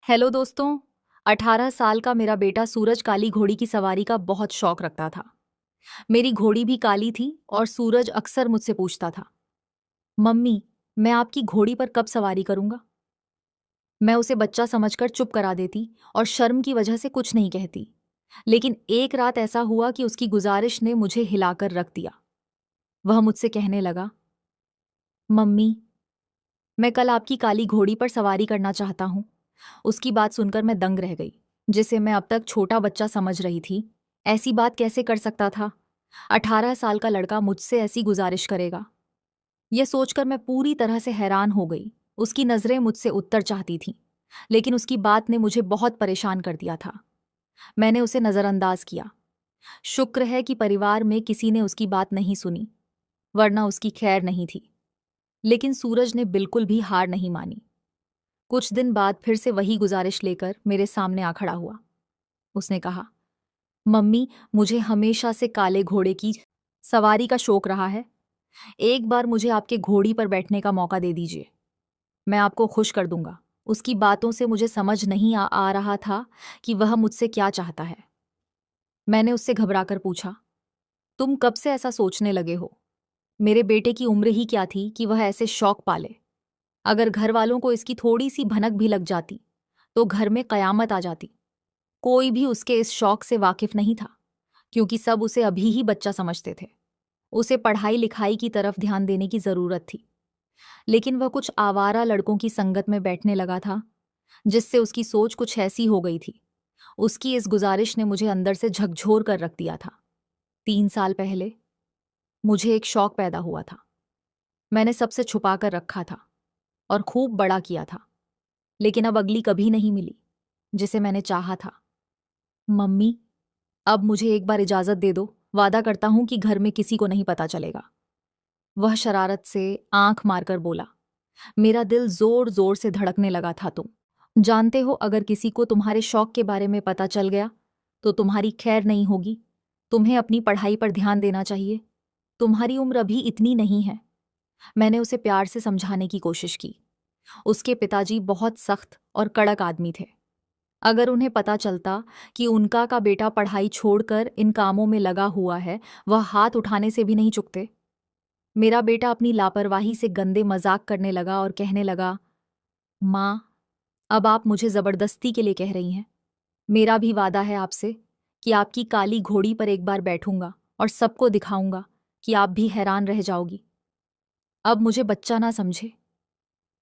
Hello दोस्तों। 18 साल का मेरा बेटा सूरज काली घोड़ी की सवारी का बहुत शौक रखता था। मेरी घोड़ी भी काली थी और सूरज अक्सर मुझसे पूछता था, मम्मी, मैं आपकी घोड़ी पर कब सवारी करूंगा। मैं उसे बच्चा समझकर चुप करा देती और शर्म की वजह से कुछ नहीं कहती। लेकिन एक रात ऐसा हुआ कि उसकी गुजारिश ने मुझे हिलाकर रख दिया। वह मुझसे कहने लगा, मम्मी, मैं कल आपकी काली घोड़ी पर सवारी करना चाहता हूं। उसकी बात सुनकर मैं दंग रह गई। जिसे मैं अब तक छोटा बच्चा समझ रही थी, ऐसी बात कैसे कर सकता था। 18 साल का लड़का मुझसे ऐसी गुजारिश करेगा, यह सोचकर मैं पूरी तरह से हैरान हो गई। उसकी नजरें मुझसे उत्तर चाहती थीं, लेकिन उसकी बात ने मुझे बहुत परेशान कर दिया था। मैंने उसे नजरअंदाज किया। शुक्र है कि परिवार में किसी ने उसकी बात नहीं सुनी, वरना उसकी खैर नहीं थी। लेकिन सूरज ने बिल्कुल भी हार नहीं मानी। कुछ दिन बाद फिर से वही गुजारिश लेकर मेरे सामने आ खड़ा हुआ। उसने कहा, मम्मी, मुझे हमेशा से काले घोड़े की सवारी का शौक रहा है। एक बार मुझे आपके घोड़ी पर बैठने का मौका दे दीजिए, मैं आपको खुश कर दूंगा। उसकी बातों से मुझे समझ नहीं आ रहा था कि वह मुझसे क्या चाहता है। मैंने उससे घबराकर पूछा, तुम कब से ऐसा सोचने लगे हो। मेरे बेटे की उम्र ही क्या थी कि वह ऐसे शौक पाले। अगर घर वालों को इसकी थोड़ी सी भनक भी लग जाती तो घर में कयामत आ जाती। कोई भी उसके इस शौक से वाकिफ नहीं था, क्योंकि सब उसे अभी ही बच्चा समझते थे। उसे पढ़ाई लिखाई की तरफ ध्यान देने की जरूरत थी। लेकिन वह कुछ आवारा लड़कों की संगत में बैठने लगा था, जिससे उसकी सोच कुछ ऐसी हो गई थी। उसकी इस गुजारिश ने मुझे अंदर से झकझोर कर रख दिया था। 3 साल पहले मुझे एक शौक पैदा हुआ था। मैंने सबसे छुपा कर रखा था और खूब बड़ा किया था। लेकिन अब अगली कभी नहीं मिली जिसे मैंने चाहा था। मम्मी, अब मुझे एक बार इजाजत दे दो। वादा करता हूं कि घर में किसी को नहीं पता चलेगा। वह शरारत से आंख मारकर बोला। मेरा दिल जोर जोर से धड़कने लगा था। तुम जानते हो, अगर किसी को तुम्हारे शौक के बारे में पता चल गया तो तुम्हारी खैर नहीं होगी। तुम्हें अपनी पढ़ाई पर ध्यान देना चाहिए। तुम्हारी उम्र अभी इतनी नहीं है। मैंने उसे प्यार से समझाने की कोशिश की। उसके पिताजी बहुत सख्त और कड़क आदमी थे। अगर उन्हें पता चलता कि उनका का बेटा पढ़ाई छोड़कर इन कामों में लगा हुआ है, वह हाथ उठाने से भी नहीं चुकते। मेरा बेटा अपनी लापरवाही से गंदे मजाक करने लगा और कहने लगा, माँ, अब आप मुझे जबरदस्ती के लिए कह रही हैं। मेरा भी वादा है आपसे कि आपकी काली घोड़ी पर एक बार बैठूंगा और सबको दिखाऊंगा कि आप भी हैरान रह जाओगी। अब मुझे बच्चा ना समझे।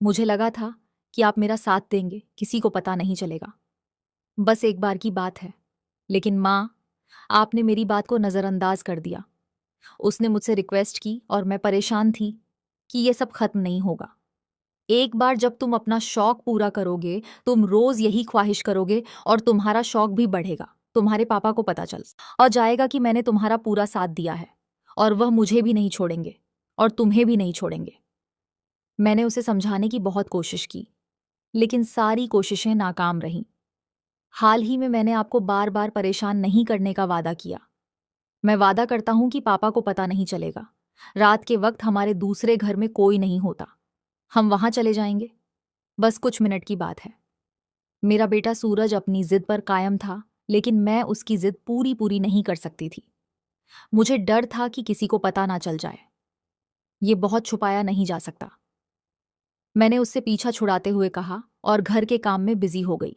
मुझे लगा था कि आप मेरा साथ देंगे, किसी को पता नहीं चलेगा। बस एक बार की बात है। लेकिन माँ, आपने मेरी बात को नजरअंदाज कर दिया। उसने मुझसे रिक्वेस्ट की और मैं परेशान थी कि यह सब खत्म नहीं होगा। एक बार जब तुम अपना शौक पूरा करोगे, तुम रोज यही ख्वाहिश करोगे और तुम्हारा शौक भी बढ़ेगा। तुम्हारे पापा को पता चल और जाएगा कि मैंने तुम्हारा पूरा साथ दिया है, और वह मुझे भी नहीं छोड़ेंगे और तुम्हें भी नहीं छोड़ेंगे। मैंने उसे समझाने की बहुत कोशिश की, लेकिन सारी कोशिशें नाकाम रहीं। हाल ही में मैंने आपको बार बार परेशान नहीं करने का वादा किया। मैं वादा करता हूं कि पापा को पता नहीं चलेगा। रात के वक्त हमारे दूसरे घर में कोई नहीं होता। हम वहां चले जाएंगे। बस कुछ मिनट की बात है। मेरा बेटा सूरज अपनी जिद पर कायम था, लेकिन मैं उसकी जिद पूरी पूरी नहीं कर सकती थी। मुझे डर था कि किसी को पता ना चल जाए। ये बहुत छुपाया नहीं जा सकता। मैंने उससे पीछा छुड़ाते हुए कहा और घर के काम में बिजी हो गई।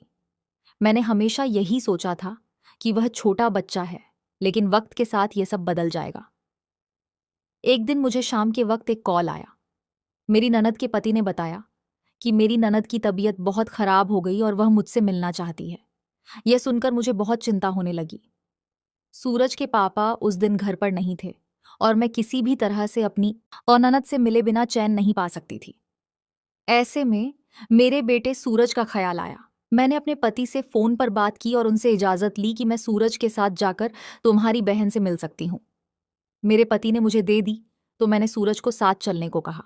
मैंने हमेशा यही सोचा था कि वह छोटा बच्चा है, लेकिन वक्त के साथ यह सब बदल जाएगा। एक दिन मुझे शाम के वक्त एक कॉल आया। मेरी ननद के पति ने बताया कि मेरी ननद की तबीयत बहुत खराब हो गई और वह मुझसे मिलना चाहती है। यह सुनकर मुझे बहुत चिंता होने लगी। सूरज के पापा उस दिन घर पर नहीं थे और मैं किसी भी तरह से अपनी और ननद से मिले बिना चैन नहीं पा सकती थी। ऐसे में मेरे बेटे सूरज का ख्याल आया। मैंने अपने पति से फोन पर बात की और उनसे इजाजत ली कि मैं सूरज के साथ जाकर तुम्हारी बहन से मिल सकती हूँ। मेरे पति ने मुझे दे दी तो मैंने सूरज को साथ चलने को कहा।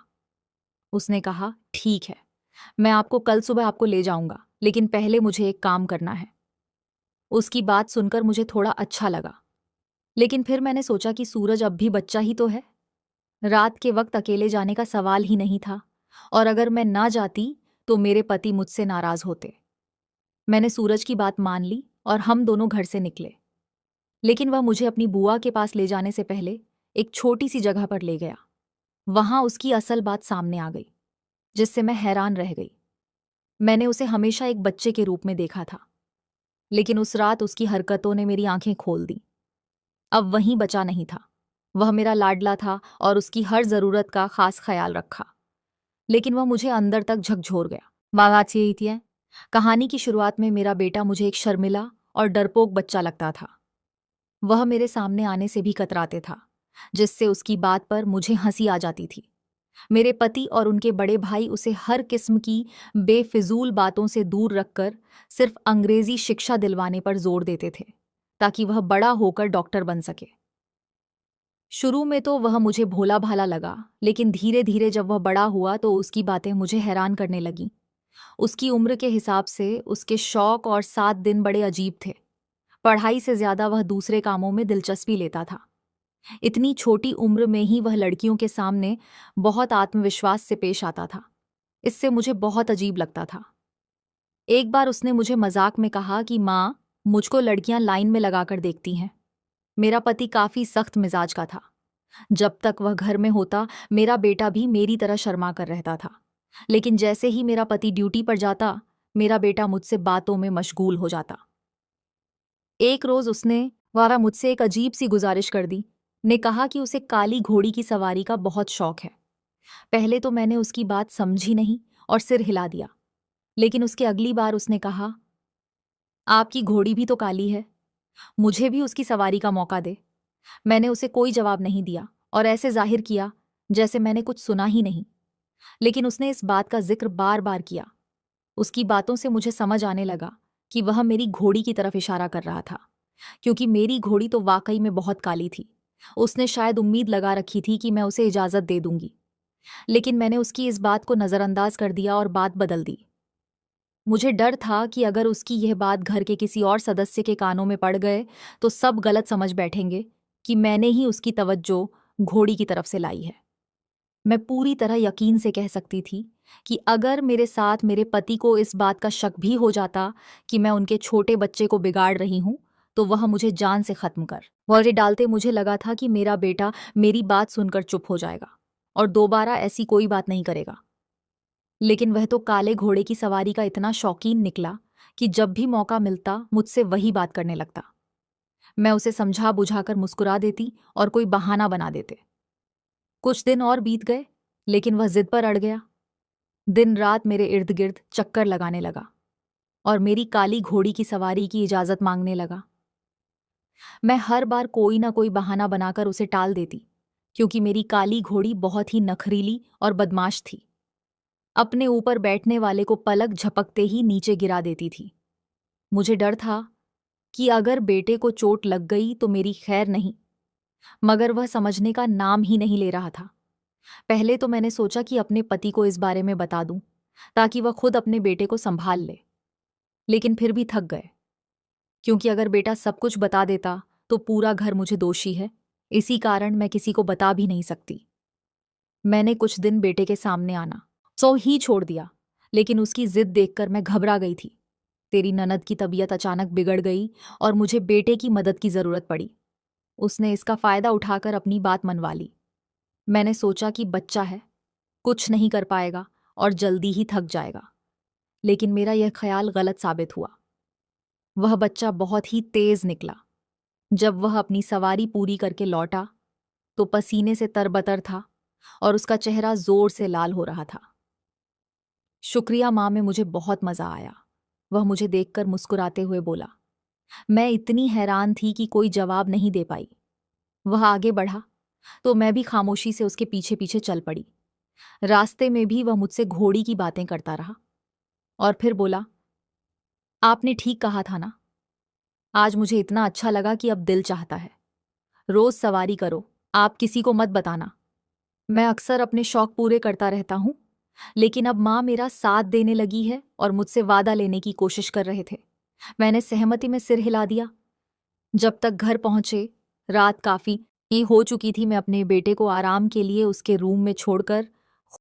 उसने कहा, ठीक है, मैं आपको कल सुबह आपको ले जाऊंगा, लेकिन पहले मुझे एक काम करना है। उसकी बात सुनकर मुझे थोड़ा अच्छा लगा, लेकिन फिर मैंने सोचा कि सूरज अब भी बच्चा ही तो है। रात के वक्त अकेले जाने का सवाल ही नहीं था, और अगर मैं ना जाती तो मेरे पति मुझसे नाराज होते। मैंने सूरज की बात मान ली और हम दोनों घर से निकले। लेकिन वह मुझे अपनी बुआ के पास ले जाने से पहले एक छोटी सी जगह पर ले गया। वहां उसकी असल बात सामने आ गई, जिससे मैं हैरान रह गई। मैंने उसे हमेशा एक बच्चे के रूप में देखा था, लेकिन उस रात उसकी हरकतों ने मेरी आंखें खोल दी। अब वहीं बचा नहीं था। वह मेरा लाडला था और उसकी हर जरूरत का खास ख्याल रखा, लेकिन वह मुझे अंदर तक झकझोर गया। बात यही थी। कहानी की शुरुआत में मेरा बेटा मुझे एक शर्मिला और डरपोक बच्चा लगता था। वह मेरे सामने आने से भी कतराते था, जिससे उसकी बात पर मुझे हंसी आ जाती थी। मेरे पति और उनके बड़े भाई उसे हर किस्म की बेफिजूल बातों से दूर रखकर सिर्फ अंग्रेजी शिक्षा दिलवाने पर जोर देते थे, ताकि वह बड़ा होकर डॉक्टर बन सके। शुरू में तो वह मुझे भोला भाला लगा, लेकिन धीरे धीरे जब वह बड़ा हुआ तो उसकी बातें मुझे हैरान करने लगीं। उसकी उम्र के हिसाब से उसके शौक और 7 दिन बड़े अजीब थे। पढ़ाई से ज्यादा वह दूसरे कामों में दिलचस्पी लेता था। इतनी छोटी उम्र में ही वह लड़कियों के सामने बहुत आत्मविश्वास से पेश आता था। इससे मुझे बहुत अजीब लगता था। एक बार उसने मुझे मजाक में कहा कि माँ, मुझको लड़कियां लाइन में लगाकर देखती हैं। मेरा पति काफी सख्त मिजाज का था। जब तक वह घर में होता, मेरा बेटा भी मेरी तरह शर्मा कर रहता था। लेकिन जैसे ही मेरा पति ड्यूटी पर जाता, मेरा बेटा मुझसे बातों में मशगूल हो जाता। एक रोज उसने वारा मुझसे एक अजीब सी गुजारिश कर दी। ने कहा कि उसे काली घोड़ी की सवारी का बहुत शौक है। पहले तो मैंने उसकी बात समझी नहीं और सिर हिला दिया, लेकिन उसके अगली बार उसने कहा, आपकी घोड़ी भी तो काली है, मुझे भी उसकी सवारी का मौका दे। मैंने उसे कोई जवाब नहीं दिया और ऐसे जाहिर किया जैसे मैंने कुछ सुना ही नहीं। लेकिन उसने इस बात का जिक्र बार बार किया। उसकी बातों से मुझे समझ आने लगा कि वह मेरी घोड़ी की तरफ इशारा कर रहा था, क्योंकि मेरी घोड़ी तो वाकई में बहुत काली थी। उसने शायद उम्मीद लगा रखी थी कि मैं उसे इजाजत दे दूंगी, लेकिन मैंने उसकी इस बात को नजरअंदाज कर दिया और बात बदल दी। मुझे डर था कि अगर उसकी यह बात घर के किसी और सदस्य के कानों में पड़ गए तो सब गलत समझ बैठेंगे कि मैंने ही उसकी तवज्जो घोड़ी की तरफ से लाई है। मैं पूरी तरह यकीन से कह सकती थी कि अगर मेरे साथ मेरे पति को इस बात का शक भी हो जाता कि मैं उनके छोटे बच्चे को बिगाड़ रही हूं, तो वह मुझे जान से खत्म कर वॉरे डालते। मुझे लगा था कि मेरा बेटा मेरी बात सुनकर चुप हो जाएगा और दोबारा ऐसी कोई बात नहीं करेगा। लेकिन वह तो काले घोड़े की सवारी का इतना शौकीन निकला कि जब भी मौका मिलता मुझसे वही बात करने लगता। मैं उसे समझा बुझाकर मुस्कुरा देती और कोई बहाना बना देते। कुछ दिन और बीत गए, लेकिन वह जिद पर अड़ गया। दिन रात मेरे इर्द गिर्द चक्कर लगाने लगा और मेरी काली घोड़ी की सवारी की इजाजत मांगने लगा। मैं हर बार कोई ना कोई बहाना बनाकर उसे टाल देती, क्योंकि मेरी काली घोड़ी बहुत ही नखरीली और बदमाश थी। अपने ऊपर बैठने वाले को पलक झपकते ही नीचे गिरा देती थी। मुझे डर था कि अगर बेटे को चोट लग गई तो मेरी खैर नहीं, मगर वह समझने का नाम ही नहीं ले रहा था। पहले तो मैंने सोचा कि अपने पति को इस बारे में बता दूं, ताकि वह खुद अपने बेटे को संभाल ले, लेकिन फिर भी थक गए, क्योंकि अगर बेटा सब कुछ बता देता तो पूरा घर मुझे दोषी है। इसी कारण मैं किसी को बता भी नहीं सकती। मैंने कुछ दिन बेटे के सामने आना सो ही छोड़ दिया, लेकिन उसकी जिद देखकर मैं घबरा गई थी। तेरी ननद की तबीयत अचानक बिगड़ गई और मुझे बेटे की मदद की जरूरत पड़ी। उसने इसका फायदा उठाकर अपनी बात मनवा ली। मैंने सोचा कि बच्चा है, कुछ नहीं कर पाएगा और जल्दी ही थक जाएगा, लेकिन मेरा यह ख्याल गलत साबित हुआ। वह बच्चा बहुत ही तेज निकला। जब वह अपनी सवारी पूरी करके लौटा तो पसीने से तरबतर था और उसका चेहरा जोर से लाल हो रहा था। शुक्रिया माँ में मुझे बहुत मजा आया। वह मुझे देखकर मुस्कुराते हुए बोला। मैं इतनी हैरान थी कि कोई जवाब नहीं दे पाई। वह आगे बढ़ा तो मैं भी खामोशी से उसके पीछे पीछे चल पड़ी। रास्ते में भी वह मुझसे घोड़ी की बातें करता रहा और फिर बोला, आपने ठीक कहा था ना, आज मुझे इतना अच्छा लगा कि अब दिल चाहता है रोज सवारी करो। आप किसी को मत बताना। मैं अक्सर अपने शौक पूरे करता रहता हूं, लेकिन अब माँ मेरा साथ देने लगी है और मुझसे वादा लेने की कोशिश कर रहे थे। मैंने सहमति में सिर हिला दिया। जब तक घर पहुंचे रात काफी ही हो चुकी थी। मैं अपने बेटे को आराम के लिए उसके रूम में छोड़कर